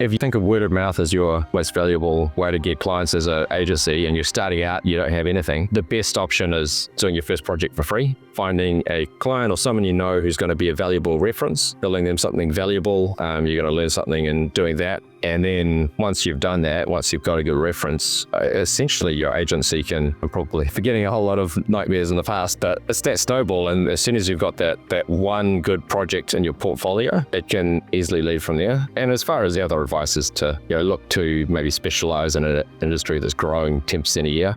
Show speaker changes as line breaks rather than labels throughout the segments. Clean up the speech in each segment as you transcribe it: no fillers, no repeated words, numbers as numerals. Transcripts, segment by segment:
If you think of word of mouth as your most valuable way to get clients as an agency and you're starting out, you don't have anything, the best option is doing your first project for free, finding a client or someone you know who's going to be a valuable reference, building them something valuable. You're going to learn something in doing that. And then once you've done that, once you've got a good reference, essentially your agency can, I'm probably forgetting a whole lot of nightmares in the past, but it's that snowball. And as soon as you've got that one good project in your portfolio, it can easily lead from there. And as far as the other advice is to look to maybe specialize in an industry that's growing 10% a year.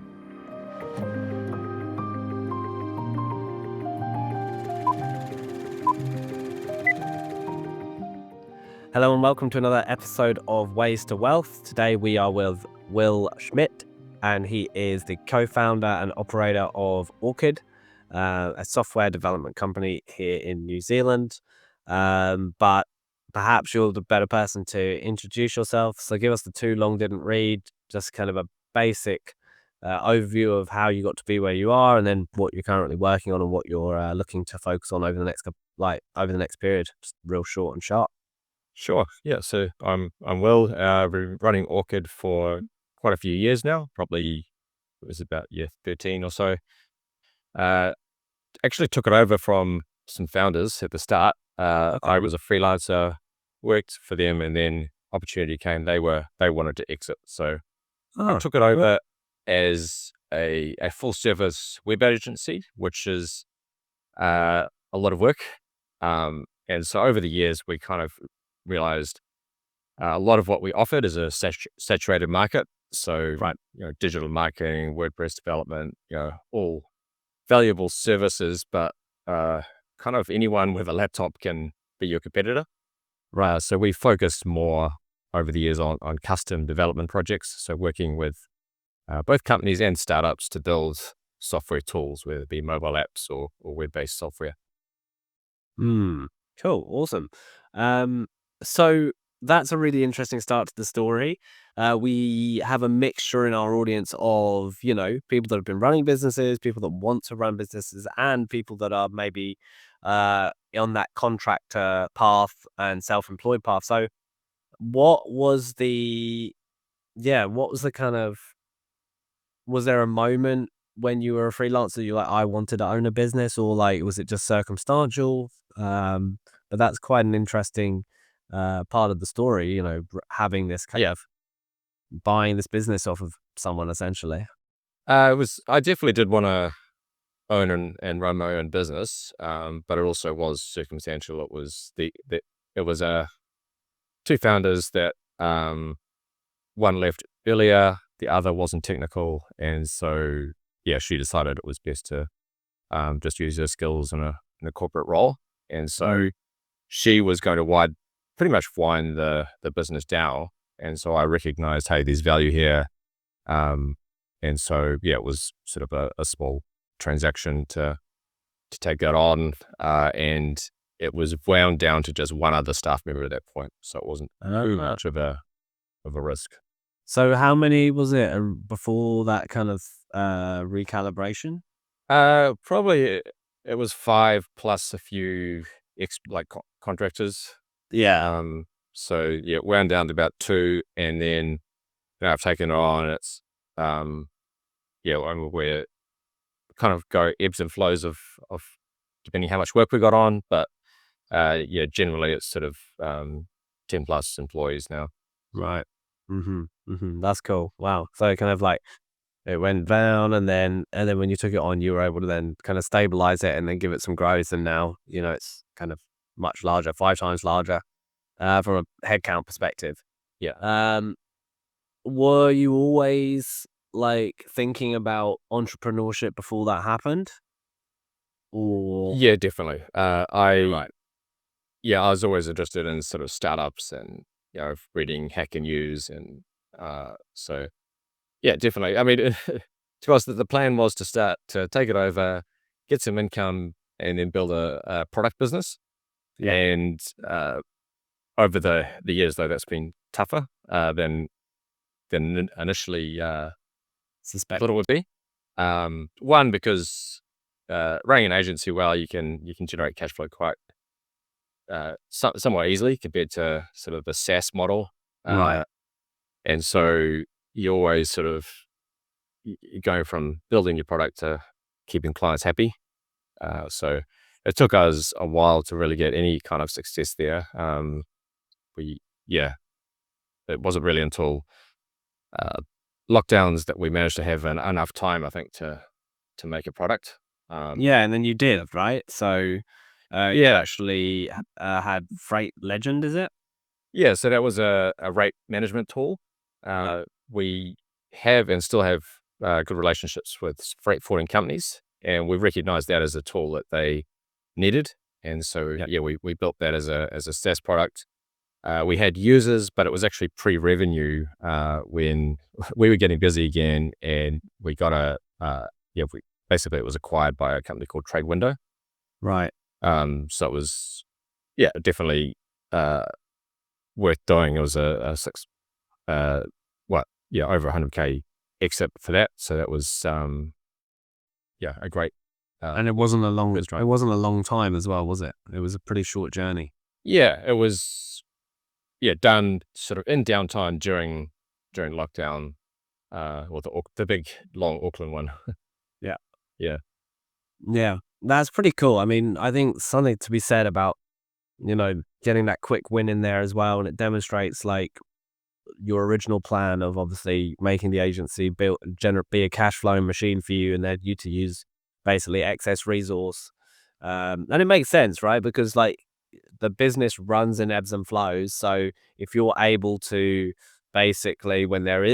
Hello and welcome to another episode of Ways to Wealth. Today we are with Will Schmidt, and he is the co-founder and operator of Orchid, a software development company here in New Zealand. But perhaps you're the better person to introduce yourself. So give us the too long didn't read, just kind of a basic overview of how you got to be where you are, and then what you're currently working on and what you're looking to focus on over the next period. Just real short and sharp.
Sure. Yeah. So I'm Will. Been running Orchid for quite a few years now. Probably it was about year 13 or so. Actually took it over from some founders at the start. I was a freelancer, worked for them, and then opportunity came. They wanted to exit, so I took it over as a full service web agency, which is a lot of work. And so over the years, we kind of realized a lot of what we offered is a saturated market. So, digital marketing, WordPress development, all valuable services, but kind of anyone with a laptop can be your competitor. Right. So we focused more over the years on custom development projects. So working with both companies and startups to build software tools, whether it be mobile apps or web-based software.
Cool. Awesome. So that's a really interesting start to the story. We have a mixture in our audience of, people that have been running businesses, people that want to run businesses, and people that are maybe on that contractor path and self-employed path. So was there a moment when you were a freelancer, you're like, I wanted to own a business, or like, was it just circumstantial? But that's quite an interesting part of the story, having this kind of buying this business off of someone essentially.
I definitely did want to own and run my own business, but it also was circumstantial. It was two founders that one left earlier, the other wasn't technical, and so she decided it was best to just use her skills in a corporate role, and so she was going to pretty much wind the business down. And so I recognized, hey, there's value here. And so, it was sort of a small transaction to take that on. And it was wound down to just one other staff member at that point. So it wasn't too much of a risk.
So how many was it before that kind of recalibration?
Probably it was 5 plus a few contractors.
Yeah.
So wound down to about 2, and then I've taken it on. It's we're kind of go ebbs and flows of depending how much work we got on, but generally it's sort of 10 plus employees now.
Right. That's cool. Wow. So kind of like it went down, and then when you took it on, you were able to then kind of stabilize it and then give it some growth, and now it's kind of much larger, 5 times larger from a headcount perspective.
Yeah.
Were you always like thinking about entrepreneurship before that happened? Or
Yeah, definitely. I was always interested in sort of startups and reading Hacker News, and so definitely. I mean, to us, the plan was to take it over, get some income, and then build a product business.
Yeah.
And over the years, though, that's been tougher than initially thought it would be. One, because running an agency, you can generate cash flow quite somewhat easily compared to sort of the SaaS model.
Right.
And so you always sort of going from building your product to keeping clients happy. So it took us a while to really get any kind of success there. We, yeah, it wasn't really until uh, lockdowns that we managed to have enough time, I think, to make a product.
Yeah, and then you did, right? So you
Yeah,
actually had FreightLegend, is it?
yeah. So that was a rate management tool. We have and still have good relationships with freight forwarding companies, and we recognized that as a tool that they needed. And so,
Yeah.
yeah, we built that as a SaaS product. We had users, but it was actually pre-revenue when we were getting busy again, and we got basically it was acquired by a company called Trade Window.
Right.
So it was, yeah, definitely worth doing. It was a six, over 100K exit for that. So that was, yeah, a great,
And it wasn't a long
good drive.
it wasn't a long time as well, was it? It was a pretty short journey.
Yeah, it was, yeah, done sort of in downtime during lockdown, or the big long Auckland one.
Yeah.
Yeah.
Yeah. That's pretty cool. I mean, I think something to be said about, getting that quick win in there as well. And it demonstrates like your original plan of obviously making the agency be a cash flowing machine for you, and then you to use basically excess resource. And it makes sense, right? Because like the business runs in ebbs and flows. So if you're able to basically,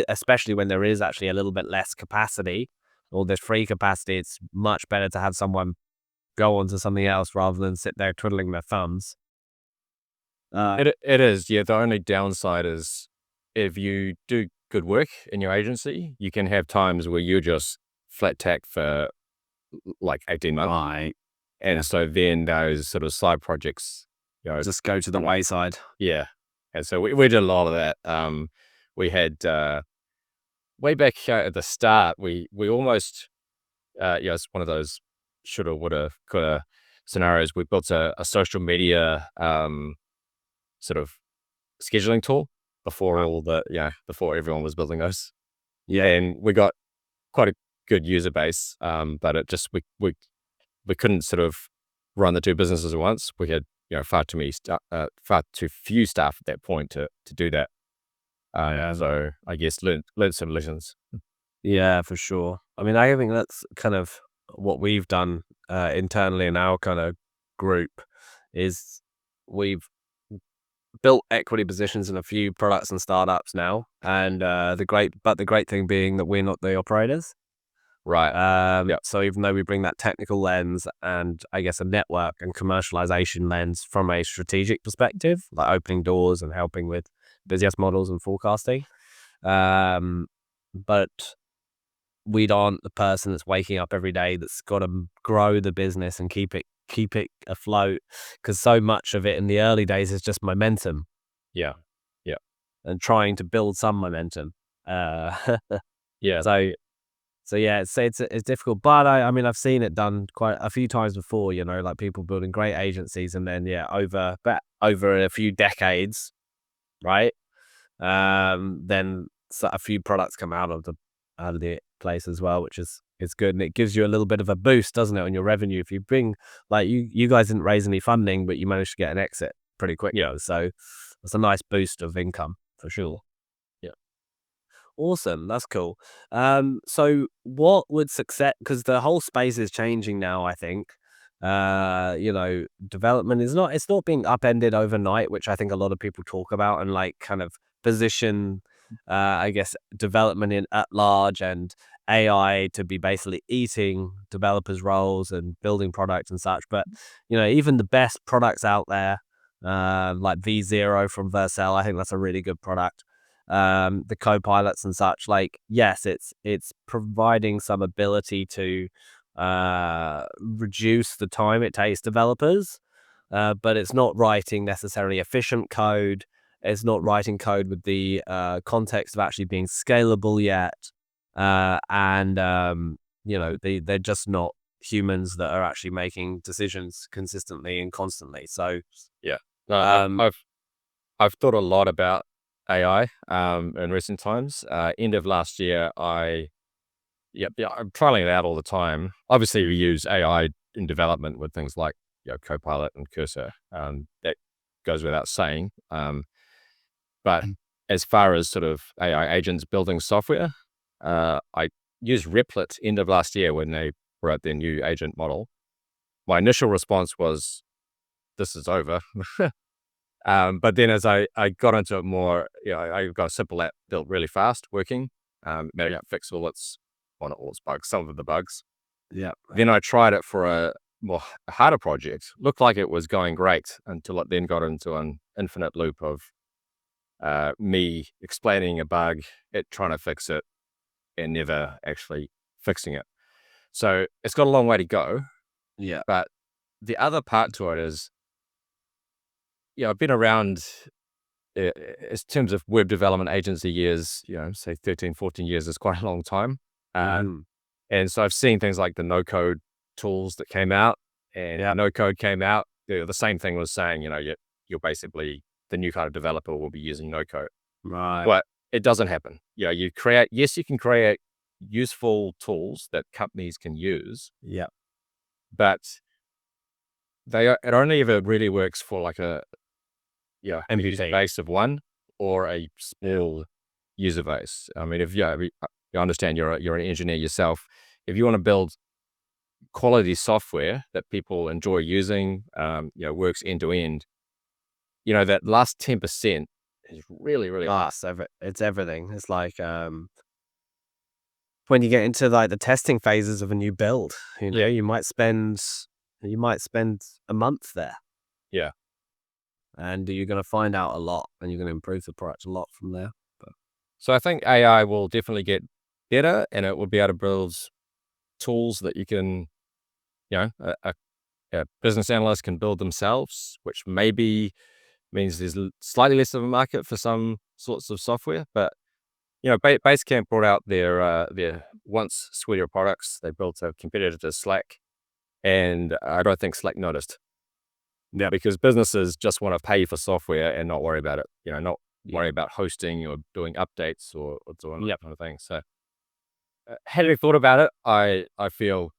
especially when there is actually a little bit less capacity or there's free capacity, it's much better to have someone go on to something else rather than sit there twiddling their thumbs.
It is. Yeah. The only downside is if you do good work in your agency, you can have times where you're just flat tack for like 18 months.
Right.
And so then those sort of side projects,
Just go to the wayside.
yeah. And so we did a lot of that. We had, way back at the start, we almost, it's one of those shoulda, woulda, coulda scenarios. We built a social media, sort of scheduling tool before everyone was building those.
Yeah.
And we got quite a good user base. But it just, we couldn't sort of run the two businesses at once. We had, far too few staff at that point to do that. So I guess learned some lessons.
Yeah, for sure. I mean, I think that's kind of what we've done internally in our kind of group is we've built equity positions in a few products and startups now. And the great thing being that we're not the operators.
Right. Yeah.
So even though we bring that technical lens and I guess a network and commercialization lens from a strategic perspective, like opening doors and helping with business models and forecasting, but we aren't the person that's waking up every day that's got to grow the business and keep it afloat, because so much of it in the early days is just momentum
Yeah. Yeah.
and trying to build some momentum.
Yeah.
So yeah, it's difficult, but I mean I've seen it done quite a few times before. Like people building great agencies, and then over a few decades, right? Then a few products come out of the place as well, which is it's good, and it gives you a little bit of a boost, doesn't it, on your revenue? If you bring like you guys didn't raise any funding, but you managed to get an exit pretty quick, so it's a nice boost of income for sure.
Yeah.
Awesome, that's cool. So what would success? Because the whole space is changing now. I think, development is not. It's not being upended overnight, which I think a lot of people talk about and like kind of position. I guess development at large and AI to be basically eating developers' roles and building products and such. But even the best products out there, like V0 from Vercel, I think that's a really good product. The copilots and such, like yes, it's providing some ability to reduce the time it takes developers, but it's not writing necessarily efficient code. It's not writing code with the context of actually being scalable yet, and they're just not humans that are actually making decisions consistently and constantly. So
Yeah. No,
um,
I've thought a lot about AI in recent times. End of last year, I'm trialing it out all the time. Obviously, we use AI in development with things like Copilot and Cursor. That goes without saying. But as far as sort of AI agents building software, I used Replit end of last year when they brought out their new agent model. My initial response was, this is over. But then as I got into it more, I got a simple app built really fast, working, managed to fix all its bugs, some of the bugs.
Yeah.
Then I tried it for a more harder project. Looked like it was going great until it then got into an infinite loop of me explaining a bug, it trying to fix it, and never actually fixing it. So it's got a long way to go.
Yeah.
But the other part to it is, I've been around in terms of web development agency years, say 13, 14 years is quite a long time. And so I've seen things like the no-code tools that came out, and no-code came out. The same thing was saying, you're basically the new kind of developer will be using no-code.
Right.
But it doesn't happen. You can create useful tools that companies can use.
Yeah.
But it only ever really works for like a user base of one or a small user base. I mean, if you understand you're an engineer yourself, if you want to build quality software that people enjoy using, works end to end, that last 10% is really, really hard.
It's everything. It's like when you get into like the testing phases of a new build, you might spend a month there.
Yeah.
And you're going to find out a lot, and you're going to improve the product a lot from there.
So I think AI will definitely get better, and it will be able to build tools that you can, a business analyst can build themselves, which maybe means there's slightly less of a market for some sorts of software. But Basecamp brought out their once suite of products. They built a competitor to Slack, and I don't think Slack noticed. Yeah, because businesses just want to pay for software and not worry about it. Not worry about hosting or doing updates or doing that kind of thing. So, having thought about it, I feel,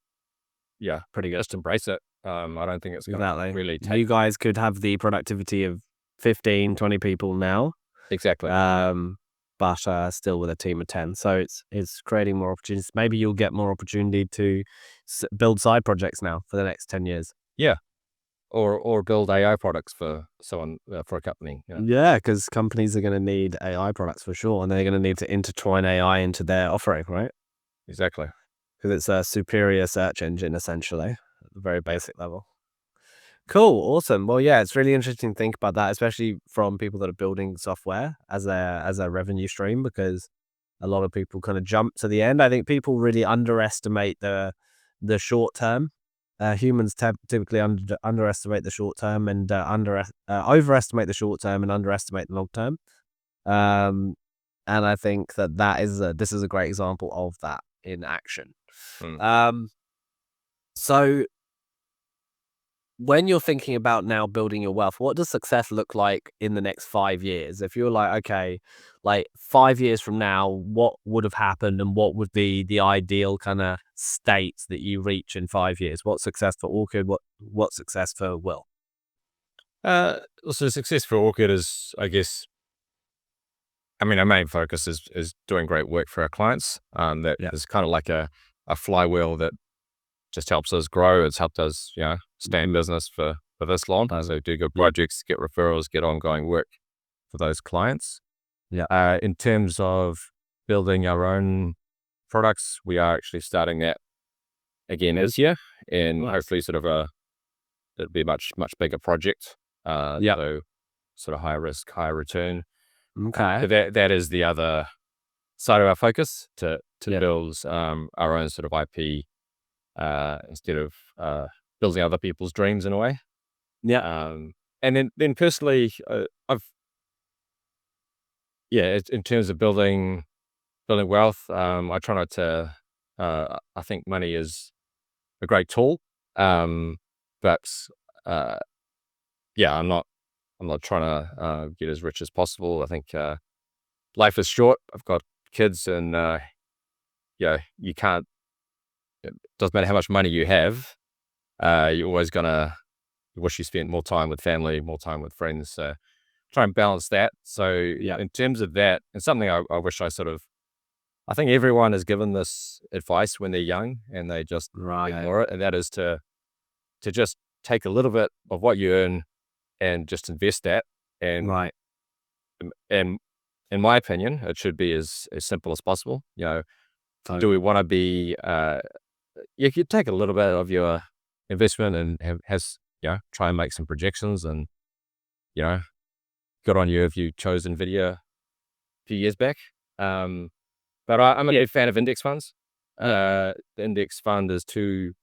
pretty good. Just embrace it. I don't think it's going to really take.
You guys could have the productivity of 15, 20 people now.
Exactly.
But still with a team of 10. So it's creating more opportunities. Maybe you'll get more opportunity to build side projects now for the next 10 years.
Yeah. Or build AI products for someone, for a company.
Yeah, because companies are going to need AI products for sure, and they're going to need to intertwine AI into their offering, right?
Exactly.
Because it's a superior search engine, essentially, at the very basic level. Cool, awesome. Well, yeah, it's really interesting to think about that, especially from people that are building software as a revenue stream, because a lot of people kind of jump to the end. I think people really underestimate the short term. Humans typically underestimate the short term and overestimate the short term and underestimate the long term. And I think this is a great example of that in action. So when you're thinking about now building your wealth, what does success look like in the next 5 years? If you're like, okay, like 5 years from now, what would have happened and what would be the ideal kind of state that you reach in 5 years? What's success for Orchid? What's success for Will?
So success for Orchid is, I guess, our main focus is doing great work for our clients. That is kind of like a flywheel that just helps us grow. It's helped us, stay in business for this long. So do good projects, get referrals, get ongoing work for those clients. Yeah. In terms of building our own products, we are actually starting that again this year, and hopefully it'll be a much bigger project. So sort of higher risk, higher return.
Okay.
That is the other side of our focus, to build our own sort of IP. Instead of building other people's dreams in a way. Yeah. And then personally, in terms of building wealth, I try not to, I think money is a great tool. But I'm not trying to get as rich as possible. I think life is short. I've got kids, and you can't. It doesn't matter how much money you have. You're always gonna wish you spent more time with family, more time with friends. So try and balance that. So in terms of that, and something I wish I think everyone is given this advice when they're young and they just ignore it, and that is to just take a little bit of what you earn and just invest that. And and in my opinion, it should be as simple as possible. Do we want to be? You could take a little bit of your investment and try and make some projections, and good on you if you chose NVIDIA a few years back. But I'm a big fan of index funds. The index fund is too,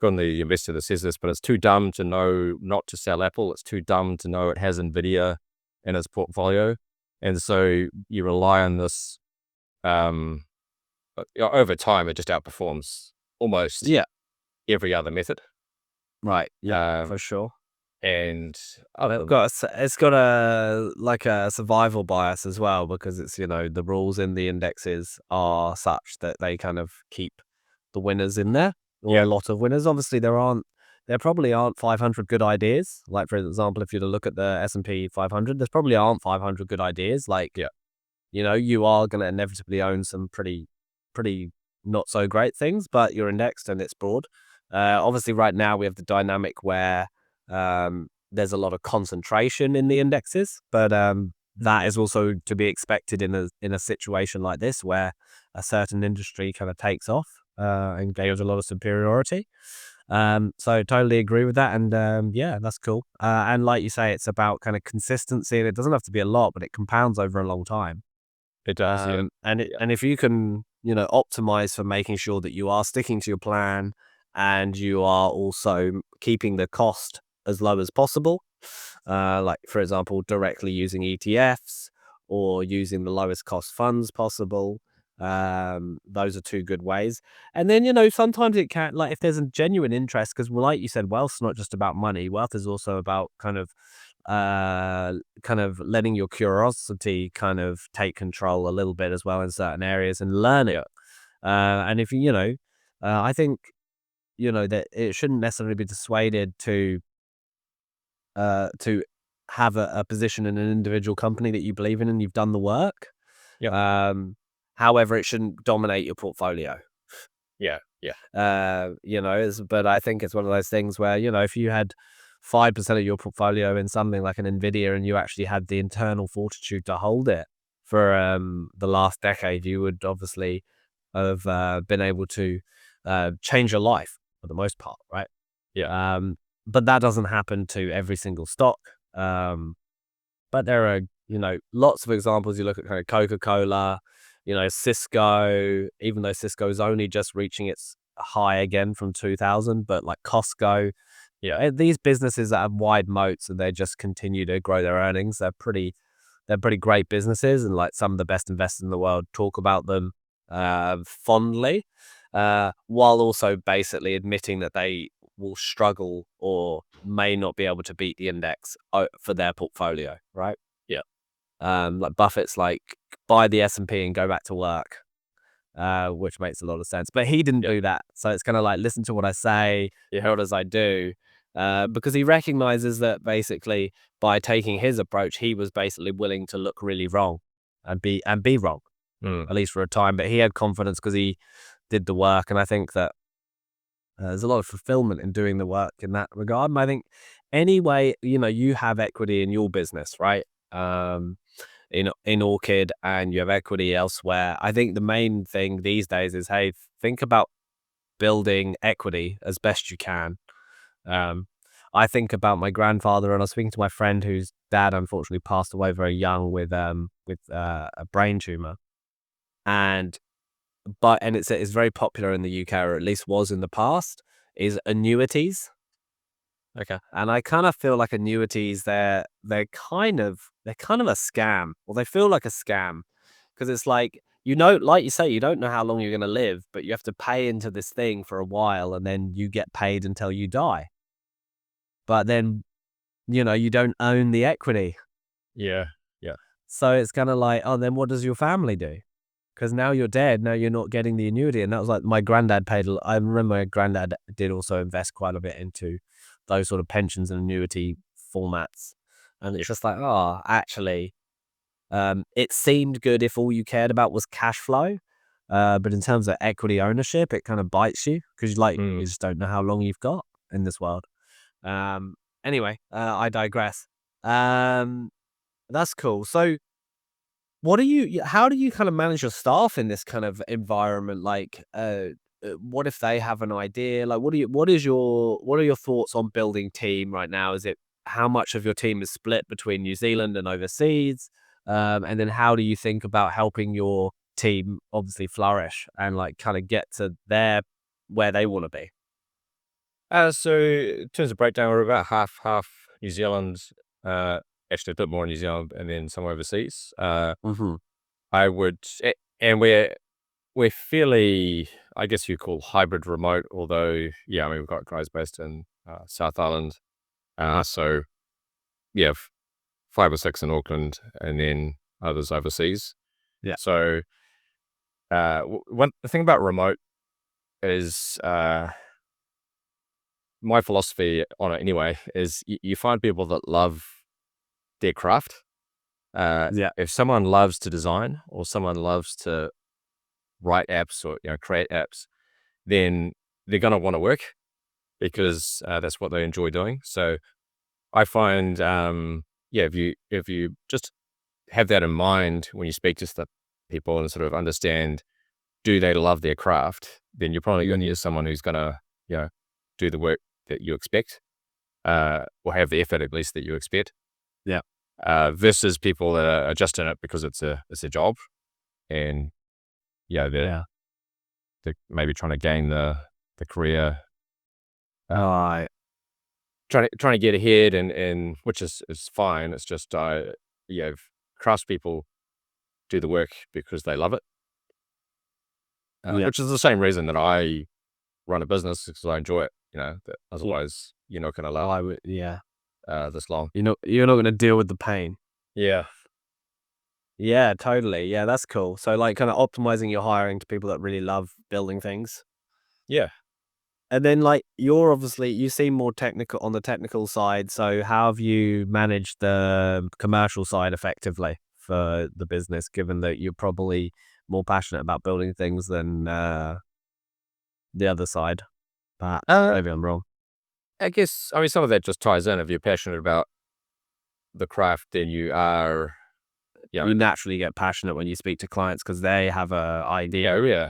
on the investor that says this, but it's too dumb to know not to sell Apple. It's too dumb to know it has NVIDIA in its portfolio. And so you rely on this, over time, it just outperforms almost every other method.
Right. Yeah, for sure.
And
it's got a survival bias as well, because it's, the rules in the indexes are such that they kind of keep the winners in there, or a lot of winners. Obviously there probably aren't 500 good ideas. Like, for example, if you look at the S&P 500, there probably aren't 500 good ideas. Like, you are going to inevitably own some pretty not so great things, but you're indexed and it's broad. Obviously right now we have the dynamic where there's a lot of concentration in the indexes, but that is also to be expected in a situation like this, where a certain industry kind of takes off and gains a lot of superiority. So totally agree with that, and that's cool. And like you say, it's about kind of consistency, and it doesn't have to be a lot, but it compounds over a long time.
It does.
And if you can, optimize for making sure that you are sticking to your plan, and you are also keeping the cost as low as possible, like, for example, directly using ETFs or using the lowest cost funds possible. Those are two good ways. And then, sometimes it can, like, if there's a genuine interest, because like you said, wealth's not just about money. Wealth is also about kind of letting your curiosity kind of take control a little bit as well in certain areas, and learning. And if I think, that it shouldn't necessarily be dissuaded to have a position in an individual company that you believe in and you've done the work. However, it shouldn't dominate your portfolio. But I think it's one of those things where, if you had 5% of your portfolio in something like an NVIDIA, and you actually had the internal fortitude to hold it for the last decade, you would obviously have been able to change your life for the most part, right? But that doesn't happen to every single stock. But there are, lots of examples. You look at kind of Coca-Cola, Cisco, even though Cisco's only just reaching its high again from 2000, but like Costco, these businesses that have wide moats and they just continue to grow their earnings, they're pretty great businesses, and like some of the best investors in the world talk about them fondly, while also basically admitting that they will struggle or may not be able to beat the index for their portfolio, right? Like Buffett's like, buy the S&P and go back to work, which makes a lot of sense. But he didn't do that. So it's kind of like, listen to what I say, what as I do, because he recognizes that basically by taking his approach, he was basically willing to look really wrong and be wrong, at least for a time. But he had confidence because he did the work. And I think that there's a lot of fulfillment in doing the work in that regard. And I think anyway, you have equity in your business, right? In Orchid, and you have equity elsewhere. I think the main thing these days is, hey, think about building equity as best you can. I think about my grandfather, and I was speaking to my friend whose dad unfortunately passed away very young with a brain tumor, and it's very popular in the UK, or at least was in the past, is annuities.
Okay.
And I kind of feel like annuities, they're kind of a scam, or they feel like a scam, because it's like, like you say, you don't know how long you're going to live, but you have to pay into this thing for a while, and then you get paid until you die. But then, you don't own the equity.
Yeah.
So it's kind of like, oh, then what does your family do? Because now you're dead. Now you're not getting the annuity. And that was like my granddad paid. I remember my granddad did also invest quite a bit into those sort of pensions and annuity formats. And it's just like, oh, actually, it seemed good if all you cared about was cash flow. But in terms of equity ownership, it kind of bites you because you just don't know how long you've got in this world. Anyway, I digress. That's cool. So how do you kind of manage your staff in this kind of environment? Like, what if they have an idea? Like, what are your thoughts on building team right now? Is it how much of your team is split between New Zealand and overseas? And then how do you think about helping your team obviously flourish and like kind of get to where they want to be?
So in terms of breakdown, we're about half New Zealand, actually a bit more in New Zealand and then some overseas.
Mm-hmm.
And we're fairly, I guess you call hybrid remote, although, yeah, I mean, we've got guys based in South Island. So, yeah, 5 or 6 in Auckland and then others overseas.
Yeah.
So, the thing about remote is my philosophy on it anyway, is you find people that love their craft.
Yeah.
If someone loves to design or someone loves to write apps or create apps, then they're going to want to work because that's what they enjoy doing. So I find, if you just have that in mind when you speak to people and sort of understand, do they love their craft? Then you're probably going to use someone who's going to, do the work that you expect, or have the effort at least that you expect.
Yeah.
Versus people that are just in it because it's a job, and they're maybe trying to gain the career,
Right.
trying to get ahead, and which is fine. It's just craftspeople do the work because they love it, which is the same reason that I run a business, because I enjoy it. That otherwise you're not going to last this long.
You're not going to deal with the pain.
Yeah.
Yeah, totally. Yeah, that's cool. So like kind of optimizing your hiring to people that really love building things.
Yeah.
And then like you seem more technical on the technical side. So how have you managed the commercial side effectively for the business, given that you're probably more passionate about building things than the other side? Perhaps. Maybe I'm wrong.
I guess, I mean, some of that just ties in. If you're passionate about the craft, then you are,
You naturally get passionate when you speak to clients because they have a idea.
yeah.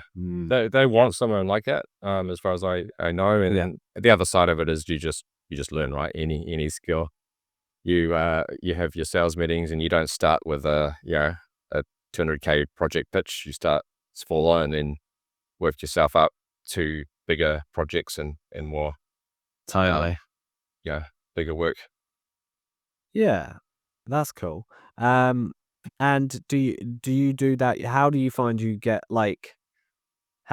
They want someone like that, as far as I know. And then the other side of it is you just learn, right? Any skill. You have your sales meetings, and you don't start with a 200K project pitch. You start smaller and then work yourself up to bigger projects and more,
Totally.
bigger work.
Yeah, that's cool. And do you do that? How do you find you get like,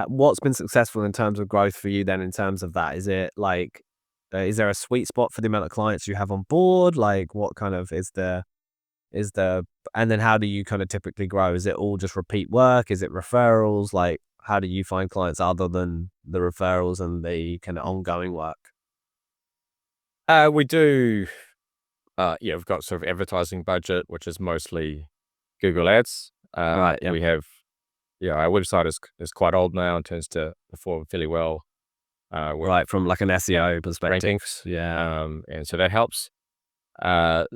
what's been successful in terms of growth for you then in terms of that? Is it like, is there a sweet spot for the amount of clients you have on board? Like what kind of and then how do you kind of typically grow? Is it all just repeat work? Is it referrals? Like how do you find clients other than the referrals and the kind of ongoing work?
We do, we've got sort of advertising budget, which is mostly Google Ads.
Right. Yeah.
We have, our website is quite old now and tends to perform fairly well.
Right. From like an SEO perspective.
Rankings.
Yeah.
And so that helps. I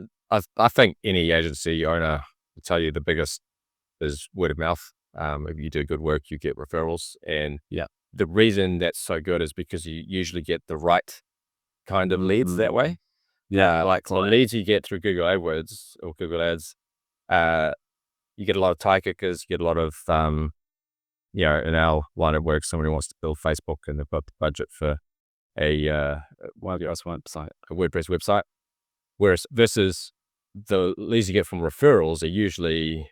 think any agency owner will tell you the biggest is word of mouth. If you do good work, you get referrals. And the reason that's so good is because you usually get the right kind of leads that way.
Yeah.
Like the leads you get through Google AdWords or Google Ads, you get a lot of tie kickers, you get a lot of, in our line of work, somebody wants to build Facebook and they've got the budget for a WordPress website. Whereas versus the leads you get from referrals are usually,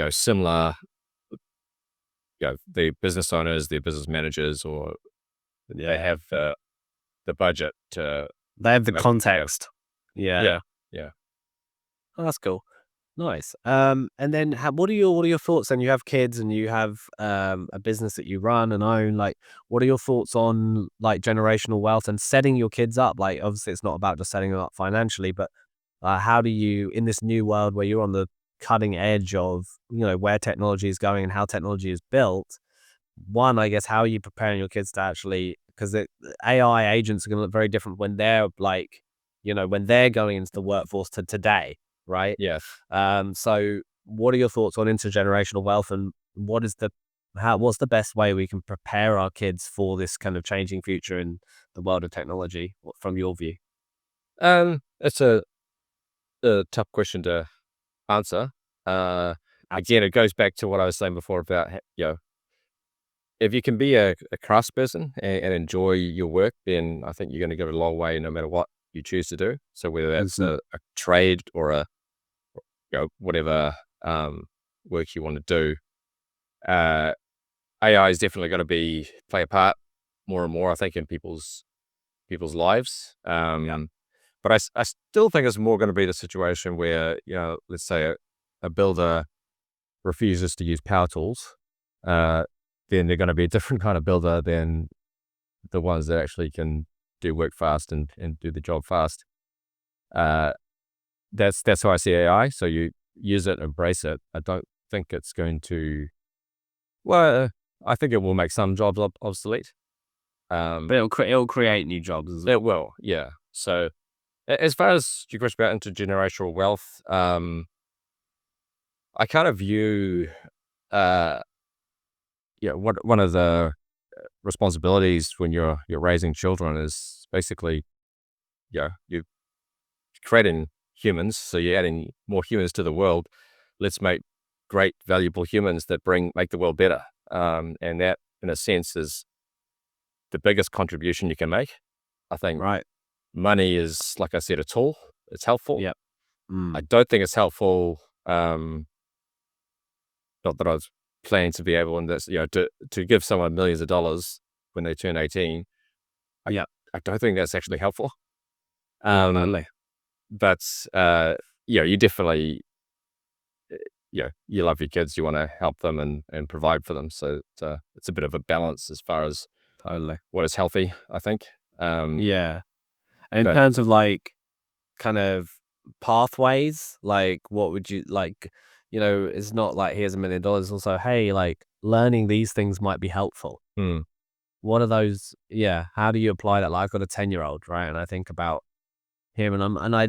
similar, the business owners, the business managers, or they have the budget to.
They have the context. Yeah.
Yeah.
Oh, that's cool. Nice. And then what are your thoughts? And you have kids, and you have a business that you run and own. Like, what are your thoughts on like generational wealth and setting your kids up? Like, obviously, it's not about just setting them up financially, but how do you, in this new world where you're on the cutting edge of where technology is going and how technology is built? One, I guess, how are you preparing your kids to actually, because the AI agents are going to look very different when they're like, when they're going into the workforce to today, right?
Yes.
So what are your thoughts on intergenerational wealth, and what's the best way we can prepare our kids for this kind of changing future in the world of technology from your view?
It's a tough question to answer. Again, it goes back to what I was saying before about, if you can be a craftsperson and enjoy your work, then I think you're going to go a long way no matter what you choose to do. So whether that's
Mhm.
a trade or whatever work you want to do, uh, AI is definitely going to play a part more and more, I think, in people's lives. But I still think it's more going to be the situation where, let's say a builder refuses to use power tools, then they're going to be a different kind of builder than the ones that actually can do work fast and do the job fast. That's how I see AI. So you use it, embrace it. I don't think it's going to, well, I think it will make some jobs obsolete.
But it'll create new jobs as well.
It will, yeah. So as far as your question about intergenerational wealth, I kind of view, one of the responsibilities when you're raising children is basically, you're creating humans, so you're adding more humans to the world. Let's make great, valuable humans that make the world better. And that, in a sense, is the biggest contribution you can make. I think
Right.
money is, like I said, a tool. It's helpful.
Yep.
I don't think it's helpful. Not that I was planning to be able, in this, to give someone millions of dollars when they turn 18.
Yep.
I don't think that's actually helpful.
Definitely.
But you definitely, you love your kids, you want to help them and provide for them. So it's a bit of a balance as far as
Totally.
what is healthy, I think.
Yeah. And in
But
terms of like kind of pathways, like what would you like, it's not like here's $1 million. Also, hey, like learning these things might be helpful.
hmm,
What are those? Yeah. How do you apply that? Like I've got a 10-year-old, right? And I think about him, I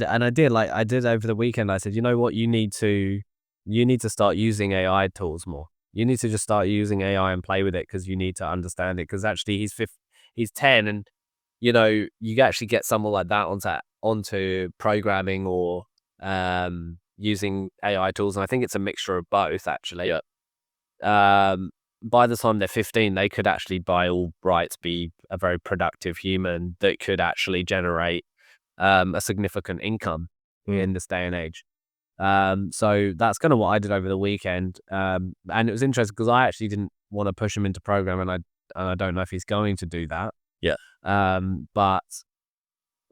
did over the weekend. I said, you know what? You need to start using AI tools more. You need to just start using AI and play with it because you need to understand it. Because actually, he's 10, and you actually get someone like that onto programming or using AI tools, and I think it's a mixture of both actually.
yeah,
By the time they're 15, they could actually, by all rights, be a very productive human that could actually generate a significant income
hmm,
in this day and age. So that's kind of what I did over the weekend. And it was interesting because I actually didn't want to push him into programming, and I don't know if he's going to do that.
yeah,
But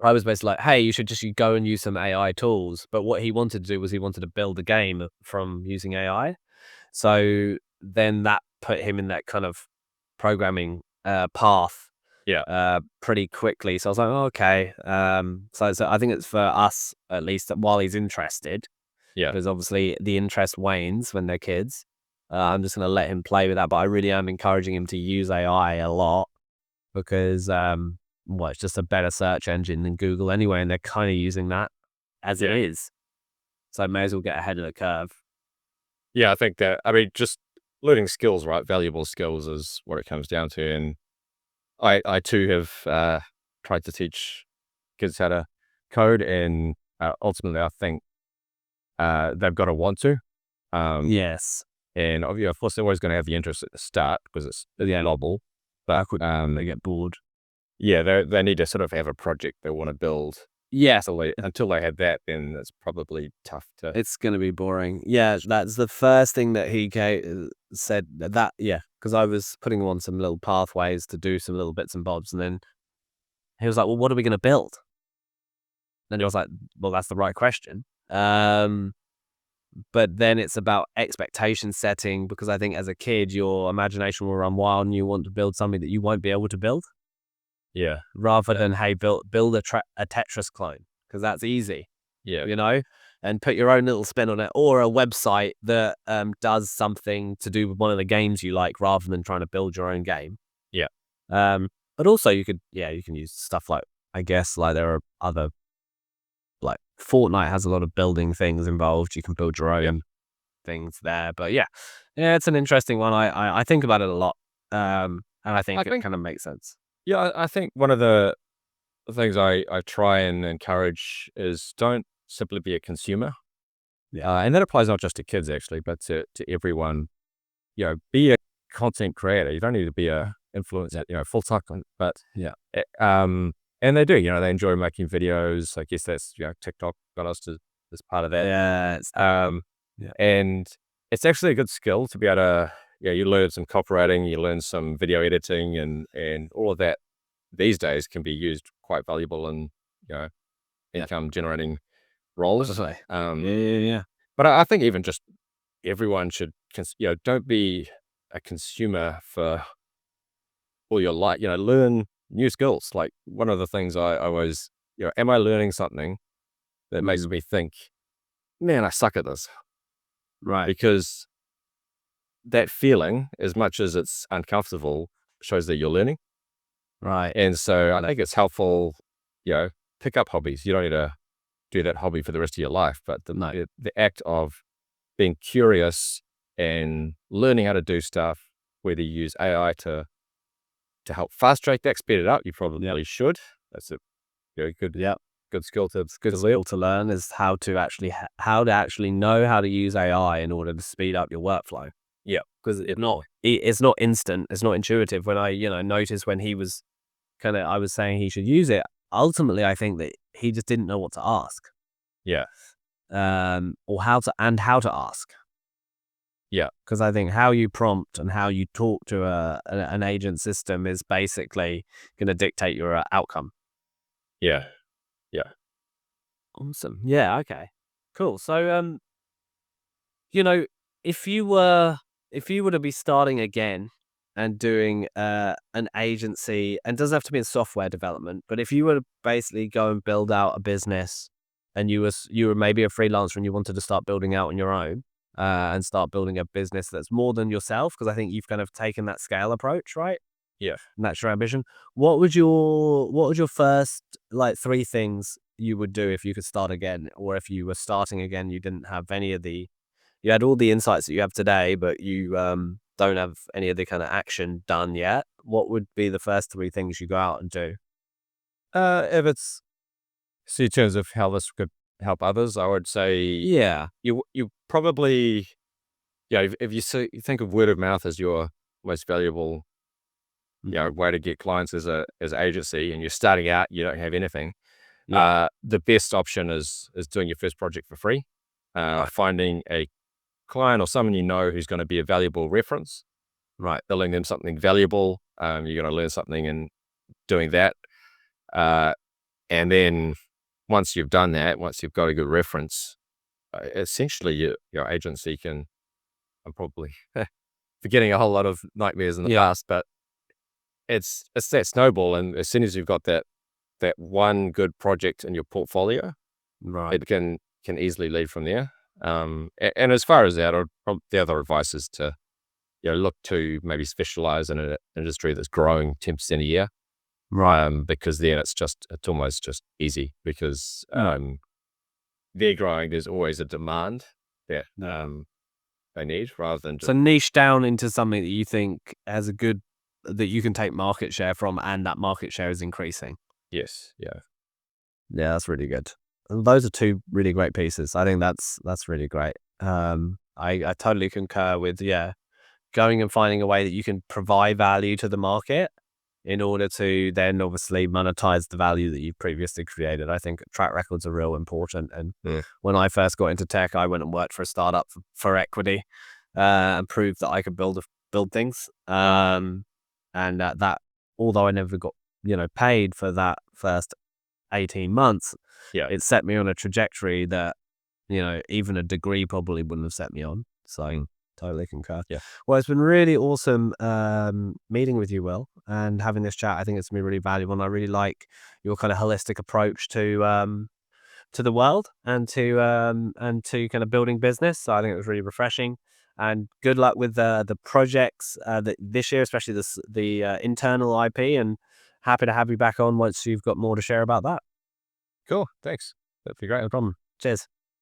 I was basically like, hey, you go and use some AI tools. But what he wanted to do was he wanted to build a game from using AI. So then that put him in that kind of programming path
yeah,
pretty quickly. So I was like, oh, okay. So I think it's for us, at least, while he's interested,
yeah,
because obviously the interest wanes when they're kids. I'm just going to let him play with that. But I really am encouraging him to use AI a lot because, it's just a better search engine than Google anyway. And they're kind of using that as it
yeah,
is. So I may as well get ahead of the curve.
yeah. I think that, I mean, just learning skills, right? Valuable skills is what it comes down to. And I too have tried to teach kids how to code, and ultimately, I think they've got to want to. Um,
Yes.
and of course, they're always going to have the interest at the start because it's
Yeah.
novel.
I
But
could, they get bored.
yeah, they need to sort of have a project they want to build.
Yeah.
Until they have that, then it's probably tough to.
It's gonna be boring. Yeah, that's the first thing that he said that yeah, because I was putting him on some little pathways to do some little bits and bobs, and then he was like, "Well, what are we gonna build?" And I was like, "Well, that's the right question." but then it's about expectation setting, because I think as a kid, your imagination will run wild and you want to build something that you won't be able to build,
Yeah.
rather than, hey, build a Tetris clone, because that's easy,
Yeah.
you know, and put your own little spin on it, or a website that does something to do with one of the games you like, rather than trying to build your own game.
Yeah.
But also you can use stuff like, I guess, like there are other, like Fortnite has a lot of building things involved. You can build your own things there. But yeah, it's an interesting one. I think about it a lot, and I think it kind of makes sense.
Yeah, I think one of the things I try and encourage is don't simply be a consumer.
Yeah.
And that applies not just to kids actually, but to everyone. Be a content creator. You don't need to be a influencer, full time. But and they do. They enjoy making videos. I guess that's TikTok got us as part of that.
Yeah.
And it's actually a good skill to be able to. You learn some copywriting, you learn some video editing, and all of that these days can be used quite valuable in income generating roles.
Yeah.
But I think even just everyone should, don't be a consumer for all your life. Learn new skills. Like one of the things I always, am I learning something that makes me think, man, I suck at this?
Right.
Because that feeling, as much as it's uncomfortable, shows that you're learning.
Right.
And so I think it's helpful, pick up hobbies. You don't need to do that hobby for the rest of your life, but the act of being curious and learning how to do stuff, whether you use AI to help fast track that, speed it up, you probably should. That's a very good skill to
learn, is how to actually know how to use AI in order to speed up your workflow.
Yeah,
because it's not instant, it's not intuitive. When I noticed when he was I was saying he should use it, ultimately I think that he just didn't know what to ask.
Yeah.
Or how to ask.
Yeah.
Because I think how you prompt and how you talk to an agent system is basically going to dictate your outcome.
Yeah.
Awesome. Yeah. Okay. Cool. So, if you were to be starting again and doing an agency, and it doesn't have to be in software development, but if you were to basically go and build out a business, and you were maybe a freelancer and you wanted to start building out on your own, and start building a business that's more than yourself, because I think you've kind of taken that scale approach, right?
Yeah.
And that's your ambition. What would your first three things you would do if you could start again, or if you were starting again, you didn't have you had all the insights that you have today, but you don't have any of the kind of action done yet? What would be the first three things you go out and do?
If it's in terms of how this could help others, I would say, you probably, if you think of word of mouth as your most valuable, way to get clients as agency, and you're starting out, you don't have anything. The best option is doing your first project for free, finding a client or someone who's going to be a valuable reference, right? Telling them something valuable. You're going to learn something in doing that, and then once you've done that, once you've got a good reference, essentially your agency can. I'm probably forgetting a whole lot of nightmares in the past, but it's that snowball, and as soon as you've got that one good project in your portfolio,
right,
it can easily lead from there. And as far as that, the other advice is to look to maybe specialize in an industry that's growing 10% a year,
right?
Because then it's almost just easy, because they're growing. There's always a demand that they need, rather than just...
So niche down into something that you think has that you can take market share from, and that market share is increasing.
Yes. Yeah,
that's really good. Those are two really great pieces. I think that's really great. I totally concur with going and finding a way that you can provide value to the market in order to then obviously monetize the value that you've previously created. I think track records are real important. And when I first got into tech, I went and worked for a startup for equity, and proved that I could build things. And that although I never got paid for that first 18 months, it set me on a trajectory that even a degree probably wouldn't have set me on. So totally concur.
Yeah.
Well, it's been really awesome meeting with you, Will, and having this chat. I think it's been really valuable, and I really like your kind of holistic approach to the world and to kind of building business. So I think it was really refreshing. And good luck with the projects this year, especially the internal IP. And happy to have you back on once you've got more to share about that.
Cool. Thanks. That'd be great.
No problem. Cheers.